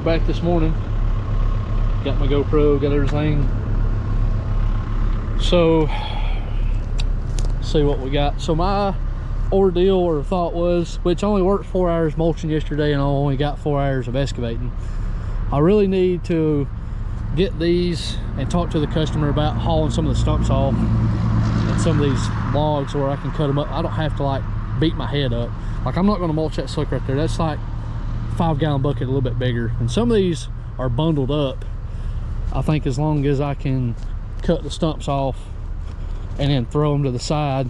back this morning. Got my GoPro, got everything. So, see what we got. So my ordeal or thought was, which I only worked 4 hours mulching yesterday and I only got 4 hours of excavating. I really need to get these and talk to the customer about hauling some of the stumps off and some of these logs where I can cut them up. I don't have to like beat my head up. Like, I'm not going to mulch that slick right there. That's like 5-gallon bucket, a little bit bigger. And some of these are bundled up. I think as long as I can cut the stumps off and then throw them to the side,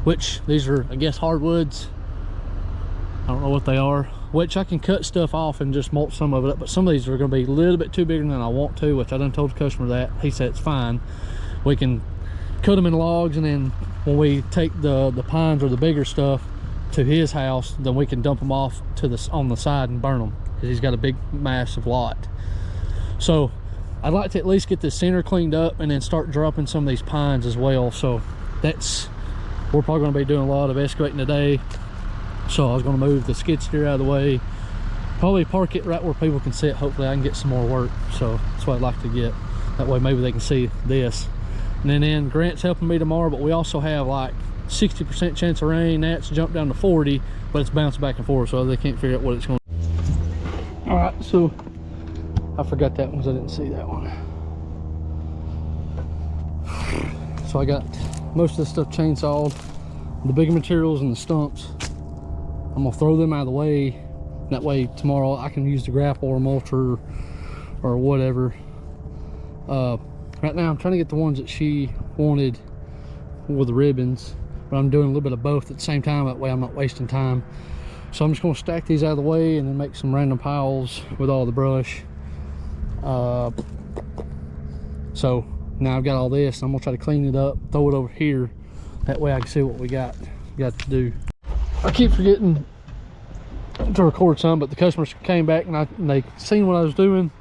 which these are, I guess, hardwoods. I don't know what they are, which I can cut stuff off and just mulch some of it up, but some of these are going to be a little bit too bigger than I want to, which I done told the customer that. He said it's fine. We can cut them in logs, and then when we take the pines or the bigger stuff to his house, then we can dump them off to on the side and burn them, because he's got a big massive lot. So I'd like to at least get this center cleaned up and then start dropping some of these pines as well. So we're probably going to be doing a lot of excavating today. So I was going to move the skid steer out of the way, probably park it right where people can see it. Hopefully I can get some more work. So that's what I'd like to get. That way maybe they can see this. And then Grant's helping me tomorrow, but we also have like 60% chance of rain. That's jumped down to 40, but it's bounced back and forth, so they can't figure out what it's going to do. All right, so I forgot that one because I didn't see that one. So I got most of this stuff chainsawed, the bigger materials and the stumps. I'm gonna throw them out of the way. That way tomorrow I can use the grapple or mulcher or whatever. Right now I'm trying to get the ones that she wanted with the ribbons, but I'm doing a little bit of both at the same time. That way I'm not wasting time. So I'm just gonna stack these out of the way and then make some random piles with all the brush. So now I've got all this, I'm gonna try to clean it up, throw it over here. That way I can see what we got to do. I keep forgetting to record some, but the customers came back and they seen what I was doing.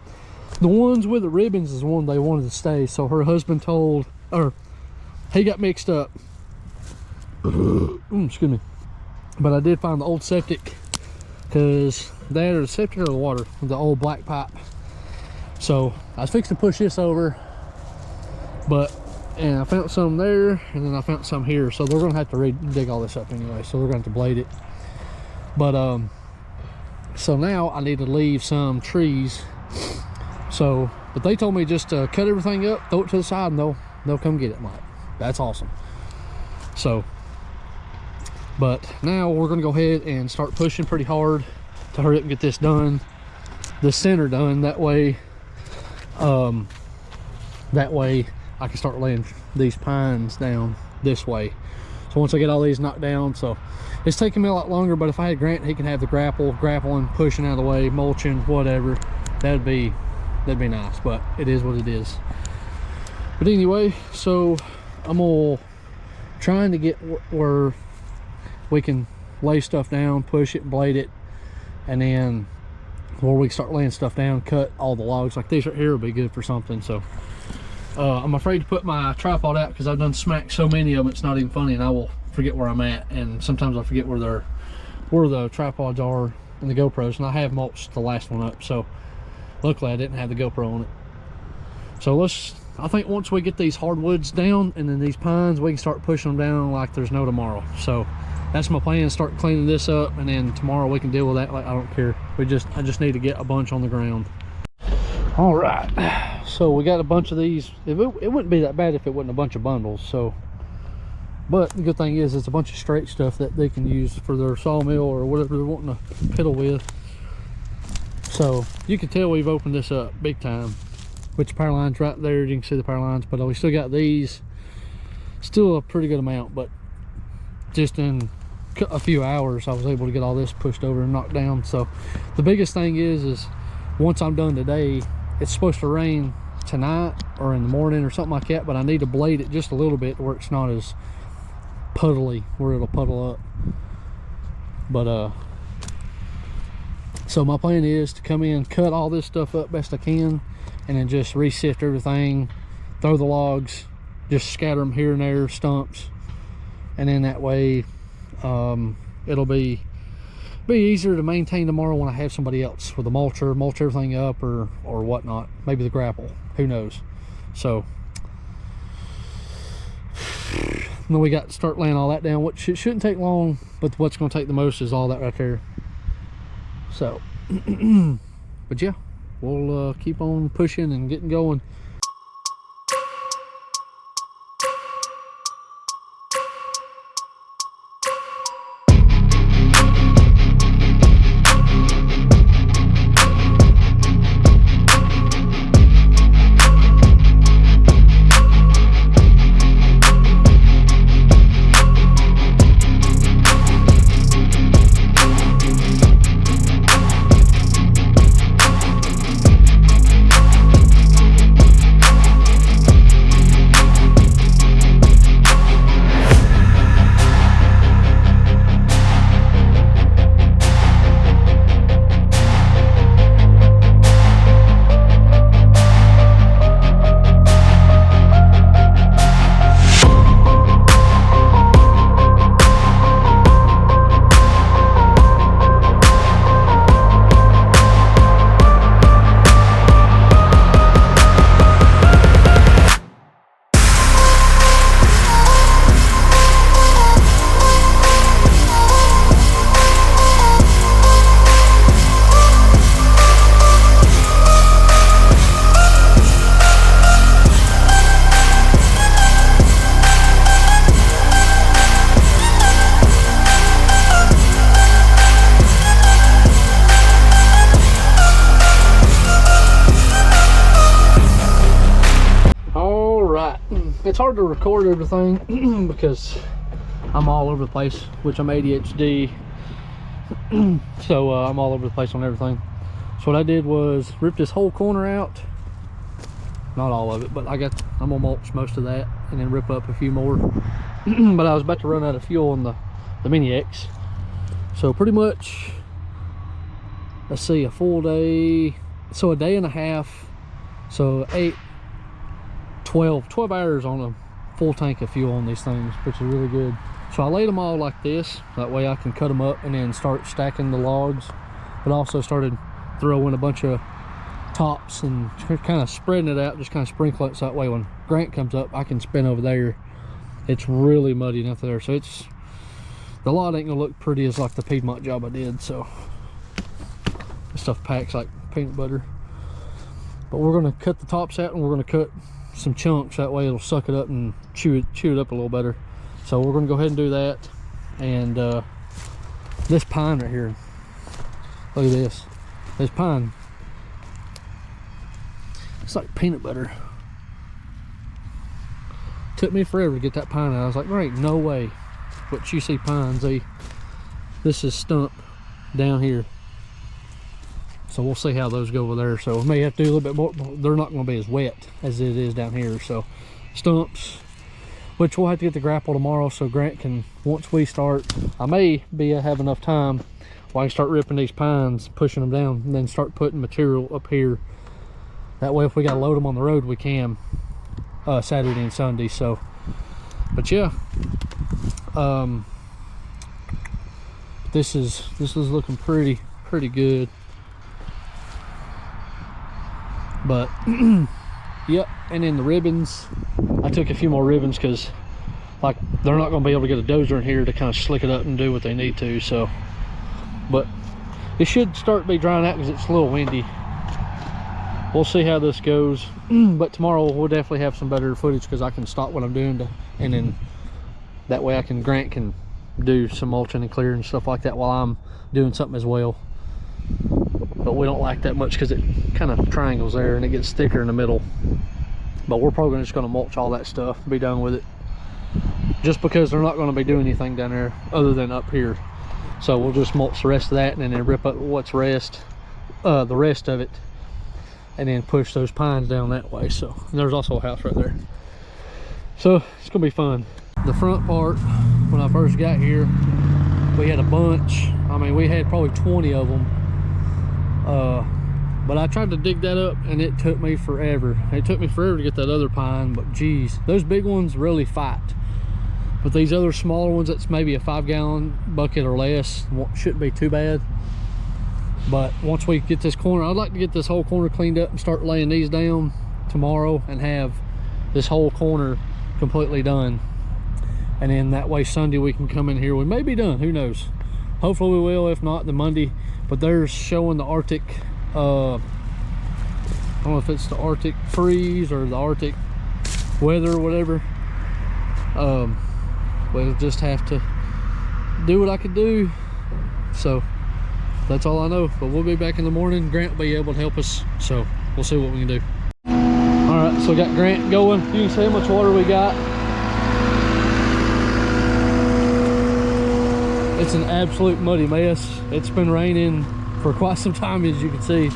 The ones with the ribbons is the one they wanted to stay. So her husband he got mixed up. Excuse me. But I did find the old septic, because they had a septic or the water, the old black pipe. So I was fixing to push this over, and I found some there, and then I found some here. So they're gonna have to dig all this up anyway, so we're gonna have to blade it. But so now I need to leave some trees. So, but they told me just to cut everything up, throw it to the side, and they'll come get it. I'm like, that's awesome. So, but now we're gonna go ahead and start pushing pretty hard to hurry up and get this done, the center done. That way I can start laying these pines down this way. So once I get all these knocked down, so it's taking me a lot longer, but if I had Grant, he can have the grappling, pushing out of the way, mulching, whatever. That'd be nice, but it is what it is. But anyway, so I'm all trying to get where we can lay stuff down, push it, blade it, and then where we start laying stuff down, cut all the logs. Like these right here will be good for something. So I'm afraid to put my tripod out because I've done smacked so many of them, it's not even funny, and I will forget where I'm at, and sometimes I forget where the tripods are and the GoPros, and I have mulched the last one up, so luckily I didn't have the GoPro on it. So I think once we get these hardwoods down and then these pines, we can start pushing them down like there's no tomorrow. So that's my plan, start cleaning this up, and then tomorrow we can deal with that. Like, I don't care. I just need to get a bunch on the ground. All right, so we got a bunch of these. It wouldn't be that bad if it wasn't a bunch of bundles. So, but the good thing is it's a bunch of straight stuff that they can use for their sawmill or whatever they're wanting to piddle with. So you can tell we've opened this up big time, which the power line's right there. You can see the power lines, but we still got these, still a pretty good amount. But just in a few hours I was able to get all this pushed over and knocked down. So the biggest thing is once I'm done today, it's supposed to rain tonight or in the morning or something like that, but I need to blade it just a little bit where it's not as puddly, where it'll puddle up. But so my plan is to come in, cut all this stuff up best I can, and then just re-sift everything, throw the logs, just scatter them here and there, stumps, and then that way it'll be be easier to maintain tomorrow when I have somebody else with a mulcher, mulch everything up or whatnot. Maybe the grapple, who knows. So then we got to start laying all that down, which it shouldn't take long, but what's going to take the most is all that right there. So but yeah, we'll keep on pushing and getting going. It's hard to record everything because I'm all over the place, which I'm ADHD. So I'm all over the place on everything. So what I did was rip this whole corner out, not all of it, but I'm gonna mulch most of that and then rip up a few more. But I was about to run out of fuel on the Mini X, so pretty much, let's see, a full day, so a day and a half, so 12 hours on a full tank of fuel on these things, which is really good. So I laid them all like this, that way I can cut them up and then start stacking the logs, but also started throwing a bunch of tops and kind of spreading it out, just kind of sprinkle it, so that way when Grant comes up I can spin over there. It's really muddy enough there, so the lot ain't gonna look pretty as like the Piedmont job I did. So this stuff packs like peanut butter. But we're gonna cut the tops out and we're gonna cut some chunks, that way it'll suck it up and chew it up a little better. So we're gonna go ahead and do that. And this pine right here, look at this pine, it's like peanut butter. Took me forever to get that pine out. I was like, there ain't no way. But you see pines, this is stump down here. So we'll see how those go over there. So we may have to do a little bit more. They're not going to be as wet as it is down here. So stumps, which we'll have to get the grapple tomorrow, so Grant can, once we start, I may have enough time where I can start ripping these pines, pushing them down, and then start putting material up here. That way if we got to load them on the road, we can, Saturday and Sunday. So, but yeah, this is looking pretty good. But yep. And then the ribbons, I took a few more ribbons because like they're not going to be able to get a dozer in here to kind of slick it up and do what they need to. So, but it should start to be drying out because it's a little windy. We'll see how this goes. But tomorrow we'll definitely have some better footage because I can stop what I'm doing and then that way Grant can do some mulching and clearing and stuff like that while I'm doing something as well. But we don't like that much because it kind of triangles there and it gets thicker in the middle. But we're probably just going to mulch all that stuff, be done with it, just because they're not going to be doing anything down there other than up here. So we'll just mulch the rest of that and then rip up the rest of it, and then push those pines down that way. So there's also a house right there, so it's gonna be fun. The front part, when I first got here, we had a bunch. I mean, we had probably 20 of them. But I tried to dig that up and it took me forever. It took me forever to get that other pine, but geez, those big ones really fight. But these other smaller ones, that's maybe a 5-gallon bucket or less, shouldn't be too bad. But once we get this corner, I'd like to get this whole corner cleaned up and start laying these down tomorrow and have this whole corner completely done. And then that way Sunday we can come in here. We may be done, who knows? Hopefully we will, if not the Monday. But they're showing the Arctic, I don't know if it's the Arctic freeze or the Arctic weather or whatever. We'll just have to do what I could do. So that's all I know. But we'll be back in the morning. Grant will be able to help us, so we'll see what we can do. All right, so we got Grant going. You can see how much water we got. It's an absolute muddy mess. It's been raining for quite some time, as you can see.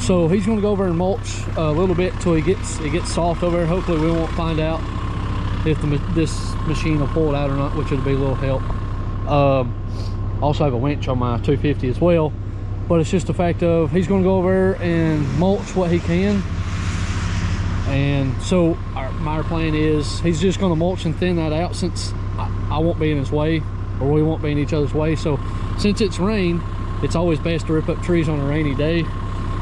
So he's going to go over and mulch a little bit until it gets soft over there. Hopefully we won't find out if this machine will pull it out or not, which would be a little help. Also have a winch on my 250 as well, but it's just the fact of he's going to go over and mulch what he can. And so my plan is he's just going to mulch and thin that out, since I won't be in his way, or we won't be in each other's way. So since it's rain, it's always best to rip up trees on a rainy day.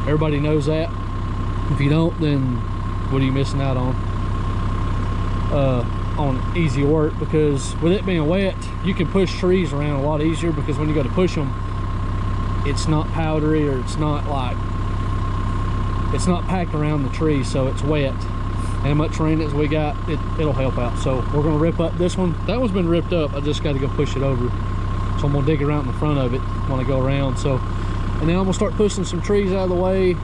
Everybody knows that. If you don't, then what are you missing out on easy work? Because with it being wet, you can push trees around a lot easier, because when you go to push them, it's not powdery, or it's not packed around the tree, so it's wet. And much rain as we got, it'll help out. So we're gonna rip up this one. That one's been ripped up. I just got to go push it over. So I'm gonna dig around in the front of it when I go around. So, and then I'm gonna start pushing some trees out of the way.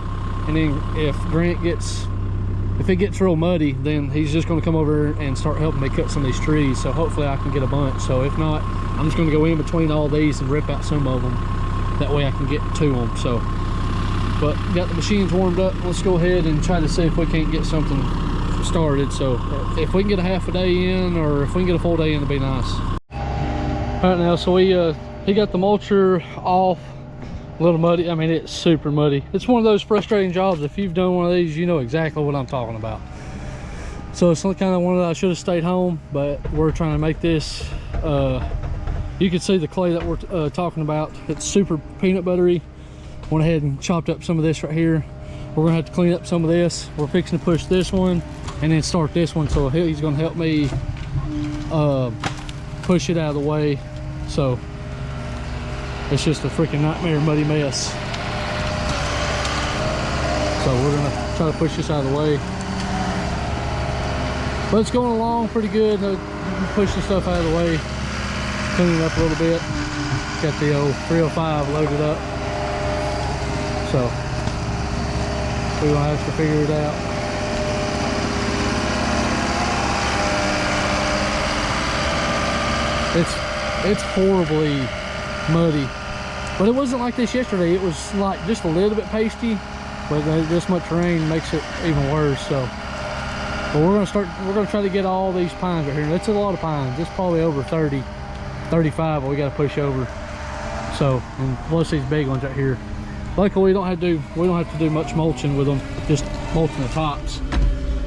And then if it gets real muddy, then he's just gonna come over and start helping me cut some of these trees. So hopefully I can get a bunch. So if not, I'm just gonna go in between all these and rip out some of them. That way I can get to them. So, but got the machines warmed up. Let's go ahead and try to see if we can't get something started. So if we can get a half a day in, or if we can get a full day in, it'd be nice. All right, now, so he got the mulcher off. A little muddy. I mean, it's super muddy. It's one of those frustrating jobs. If you've done one of these, you know exactly what I'm talking about. So it's kind of one that I should have stayed home, but we're trying to make this. You can see the clay that we're talking about. It's super peanut buttery. Went ahead and chopped up some of this right here. We're gonna have to clean up some of this. We're fixing to push this one and then start this one. So he's gonna help me push it out of the way. So it's just a freaking nightmare, muddy mess. So we're gonna try to push this out of the way. But it's going along pretty good. Pushing stuff out of the way, cleaning up a little bit. Got the old 305 loaded up. So we're gonna have to figure it out. It's horribly muddy, but it wasn't like this yesterday. It was like just a little bit pasty, but this much rain makes it even worse. So, but we're gonna try to get all these pines right here. That's a lot of pines. It's probably over 30, 35 we got to push over. So, and plus these big ones right here. Luckily we don't have to do much mulching with them, just mulching the tops.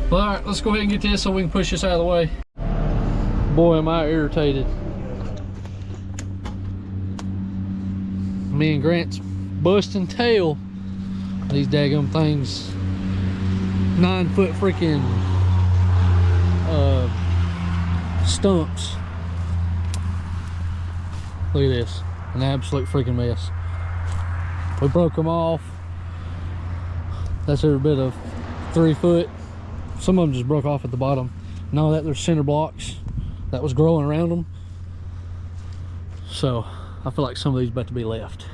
But all right, let's go ahead and get this so we can push this out of the way. Boy, am I irritated. Me and Grant's busting tail. These daggum things, 9-foot freaking stumps. Look at this, an absolute freaking mess. We broke them off. That's every bit of 3 foot. Some of them just broke off at the bottom. And all that, there's center blocks that was growing around them. So I feel like some of these about to be left.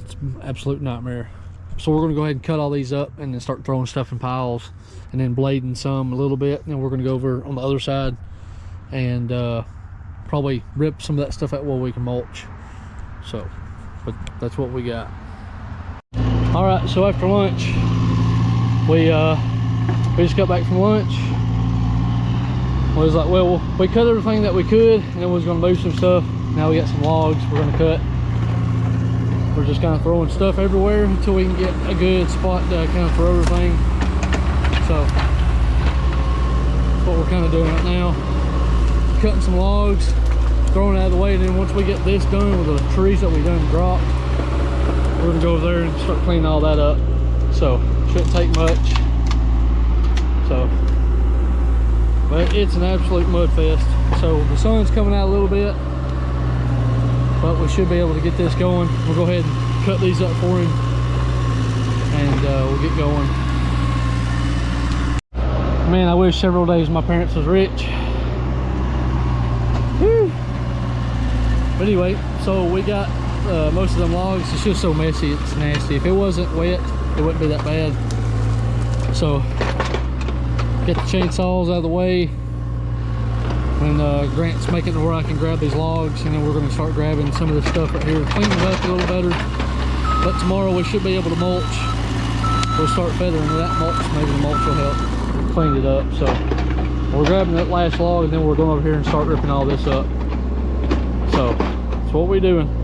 It's an absolute nightmare. So we're gonna go ahead and cut all these up and then start throwing stuff in piles and then blading some a little bit. And then we're gonna go over on the other side and probably rip some of that stuff out while we can mulch. So, but that's what we got. All right, so after lunch, we just got back from lunch. We was like, well, we cut everything that we could, and then we was gonna move some stuff. Now we got some logs we're gonna cut. We're just kind of throwing stuff everywhere until we can get a good spot to kind of throw everything. So That's what we're kind of doing right now. Cutting some logs, throwing it out of the way, and then once we get this done with the trees that we done dropped, we're gonna go over there and start cleaning all that up. So shouldn't take much. So, but it's an absolute mud fest. So the sun's coming out a little bit, but we should be able to get this going. We'll go ahead and cut these up for him, and we'll get going. Man, I wish several days my parents was rich. Whew. But anyway, so we got most of them logs. It's just so messy, it's nasty. If it wasn't wet, it wouldn't be that bad. So get the chainsaws out of the way, and Grant's making it where I can grab these logs, and then we're going to start grabbing some of this stuff right here, clean it up a little better. But tomorrow we should be able to mulch. We'll start feathering that mulch. Maybe the mulch will help clean it up. So we're grabbing that last log, and then we're going over here and start ripping all this up. So that's what we're doing.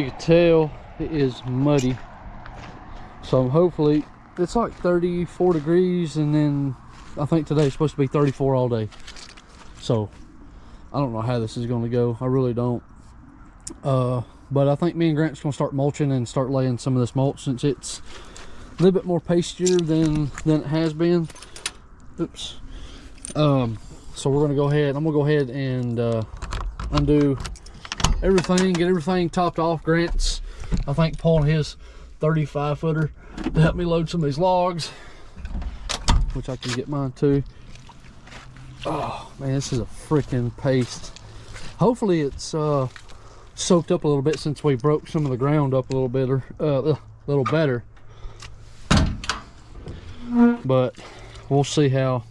you can tell it is muddy. So hopefully it's like 34 degrees, and then I think today's supposed to be 34 all day. So I don't know how this is going to go. I really don't. But I think me and Grant's going to start mulching and start laying some of this mulch, since it's a little bit more pastier than it has been. Oops. So we're going to go ahead. I'm going to go ahead and undo everything, get everything topped off. Grant's, I think, pulling his 35 footer to help me load some of these logs, which I can get mine too. Oh man, this is a freaking paste. Hopefully it's soaked up a little bit, since we broke some of the ground up a little better. But we'll see how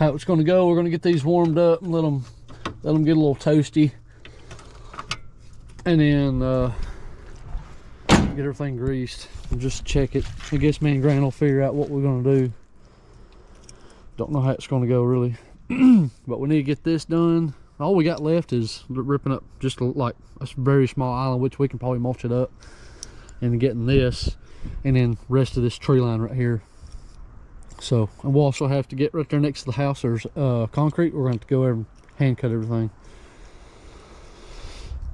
it's going to go. We're going to get these warmed up and let them get a little toasty, and then get everything greased and just check it. I guess me and Grant will figure out what we're going to do. Don't know how it's going to go really. But we need to get this done. All we got left is ripping up just like a very small island, which we can probably mulch it up, and getting this, and then rest of this tree line right here. So, and we'll also have to get right there next to the house, there's concrete. We're going to have to go over and hand cut everything.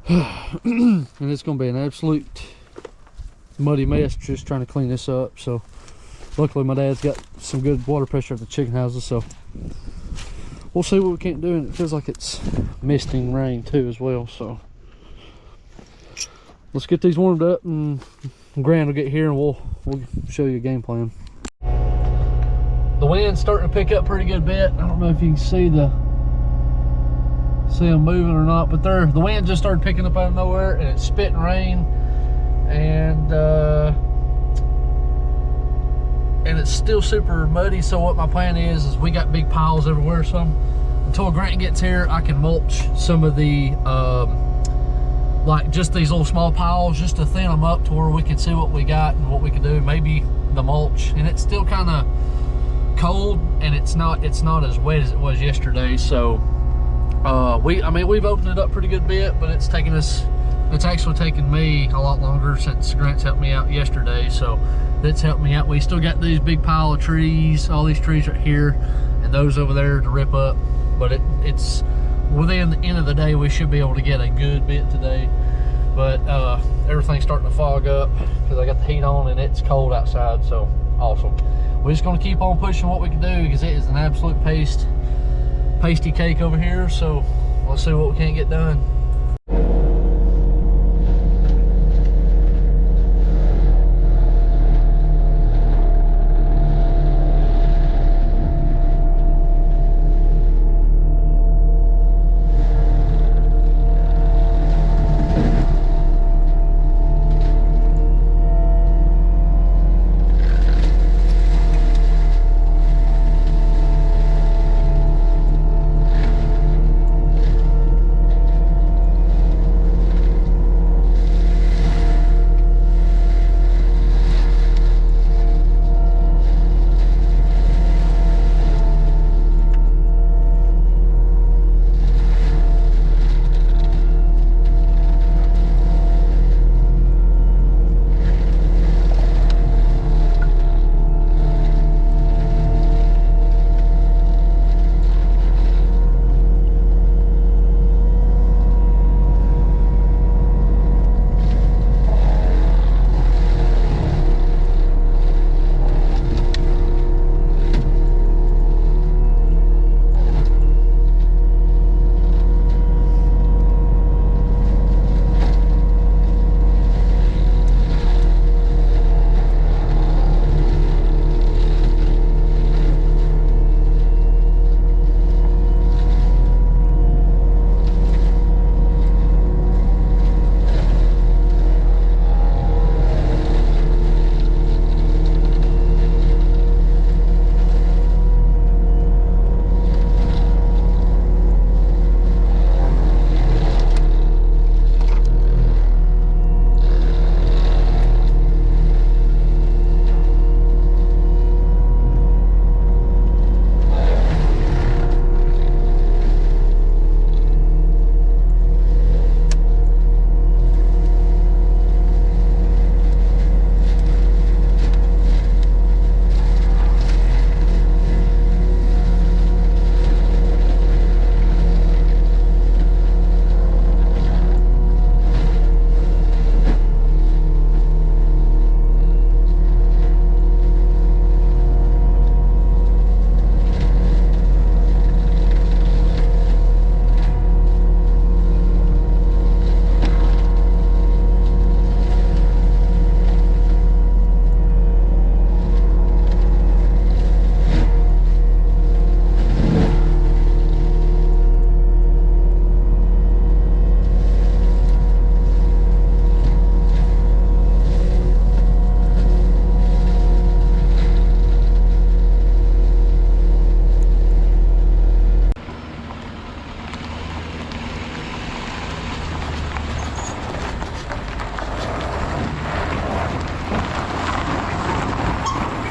And it's going to be an absolute muddy mess just trying to clean this up. So luckily my dad's got some good water pressure at the chicken houses, so we'll see what we can't do. And it feels like it's misting rain too as well. So let's get these warmed up, and Grant will get here and we'll show you a game plan. The wind's starting to pick up pretty good bit. I don't know if you can see them moving or not, but the wind just started picking up out of nowhere, and it's spitting rain, and it's still super muddy. So what my plan is we got big piles everywhere. So until Grant gets here, I can mulch some of the like just these little small piles, just to thin them up to where we can see what we got and what we can do. Maybe the mulch, and it's still kind of cold, and it's not as wet as it was yesterday. So we've opened it up pretty good bit, but it's actually taken me a lot longer since Grant's helped me out yesterday. So that's helped me out. We still got these big pile of trees, all these trees right here, and those over there to rip up. But it's within the end of the day, we should be able to get a good bit today. But everything's starting to fog up because I got the heat on and it's cold outside. So awesome. We're just going to keep on pushing what we can do, because it is an absolute pasty cake over here. So let's see what we can get done.